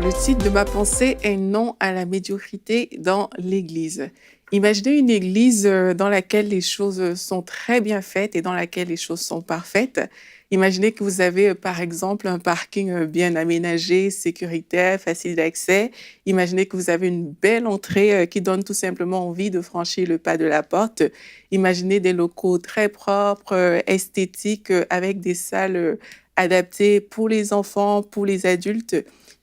le titre de ma pensée est non à la médiocrité dans l'Église. Imaginez une église dans laquelle les choses sont très bien faites et dans laquelle les choses sont parfaites. Imaginez que vous avez par exemple un parking bien aménagé, sécuritaire, facile d'accès. Imaginez que vous avez une belle entrée qui donne tout simplement envie de franchir le pas de la porte. Imaginez des locaux très propres, esthétiques, avec des salles adaptées pour les enfants, pour les adultes.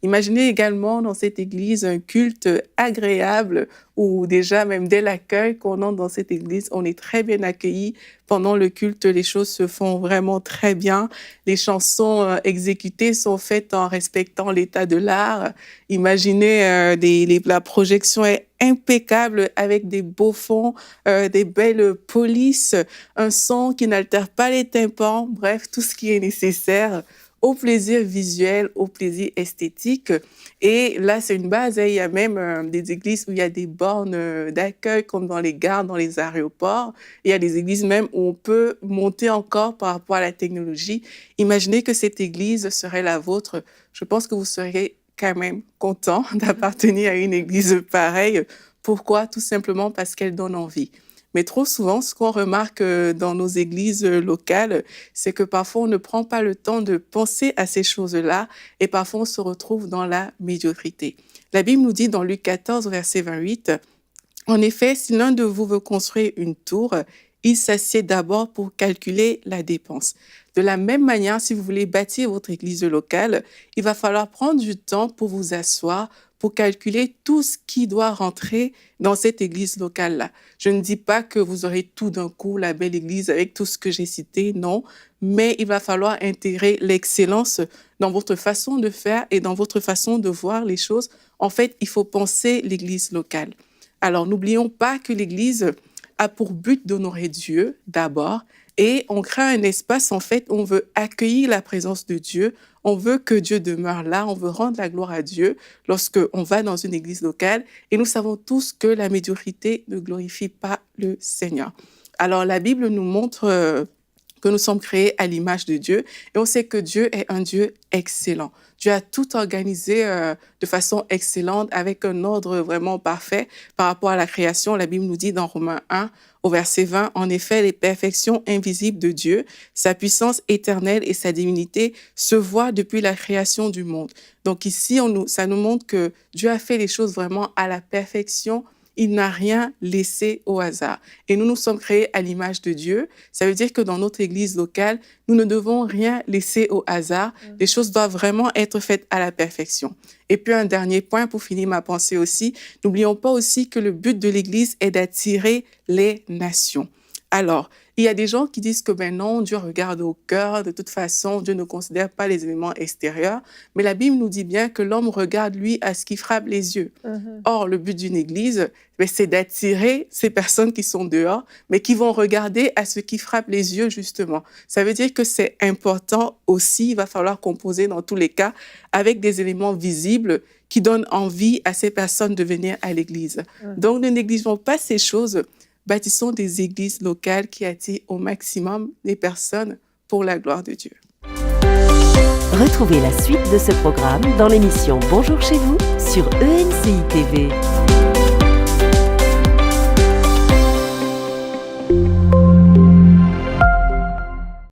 Imaginez également dans cette église un culte agréable où déjà, même dès l'accueil qu'on entre dans cette église, on est très bien accueilli. Pendant le culte, les choses se font vraiment très bien. Les chansons exécutées sont faites en respectant l'état de l'art. Imaginez, la projection est impeccable avec des beaux fonds, des belles polices, un son qui n'altère pas les tympans, bref, tout ce qui est nécessaire au plaisir visuel, au plaisir esthétique. Et là, c'est une base. Il y a même des églises où il y a des bornes d'accueil, comme dans les gares, dans les aéroports. Il y a des églises même où on peut monter encore par rapport à la technologie. Imaginez que cette église serait la vôtre. Je pense que vous seriez quand même content d'appartenir à une église pareille. Pourquoi? Tout simplement parce qu'elle donne envie. Mais trop souvent, ce qu'on remarque dans nos églises locales, c'est que parfois on ne prend pas le temps de penser à ces choses-là et parfois on se retrouve dans la médiocrité. La Bible nous dit dans Luc 14, verset 28, « En effet, si l'un de vous veut construire une tour, il s'assied d'abord pour calculer la dépense. » De la même manière, si vous voulez bâtir votre église locale, il va falloir prendre du temps pour vous asseoir, pour calculer tout ce qui doit rentrer dans cette église locale-là. Je ne dis pas que vous aurez tout d'un coup la belle église avec tout ce que j'ai cité, non, mais il va falloir intégrer l'excellence dans votre façon de faire et dans votre façon de voir les choses. En fait, il faut penser l'église locale. Alors, n'oublions pas que l'église a pour but d'honorer Dieu d'abord, et on crée un espace, en fait, où on veut accueillir la présence de Dieu, on veut que Dieu demeure là, on veut rendre la gloire à Dieu lorsqu'on va dans une église locale. Et nous savons tous que la médiocrité ne glorifie pas le Seigneur. Alors, la Bible nous montre que nous sommes créés à l'image de Dieu et on sait que Dieu est un Dieu excellent. Dieu a tout organisé de façon excellente avec un ordre vraiment parfait par rapport à la création. La Bible nous dit dans Romains 1 au verset 20, « En effet, les perfections invisibles de Dieu, sa puissance éternelle et sa divinité se voient depuis la création du monde. » Donc ici, ça nous montre que Dieu a fait les choses vraiment à la perfection. Il n'a rien laissé au hasard. Et nous sommes créés à l'image de Dieu. Ça veut dire que dans notre église locale, nous ne devons rien laisser au hasard. Les choses doivent vraiment être faites à la perfection. Et puis un dernier point pour finir ma pensée aussi. N'oublions pas aussi que le but de l'église est d'attirer les nations. Alors, il y a des gens qui disent que ben non, Dieu regarde au cœur, de toute façon, Dieu ne considère pas les éléments extérieurs, mais la Bible nous dit bien que l'homme regarde, lui, à ce qui frappe les yeux. Or, le but d'une église, ben, c'est d'attirer ces personnes qui sont dehors, mais qui vont regarder à ce qui frappe les yeux, justement. Ça veut dire que c'est important aussi, il va falloir composer dans tous les cas avec des éléments visibles qui donnent envie à ces personnes de venir à l'église. Donc, ne négligeons pas ces choses. Bâtissons des églises locales qui attirent au maximum les personnes pour la gloire de Dieu. Retrouvez la suite de ce programme dans l'émission Bonjour chez vous sur ENCI TV.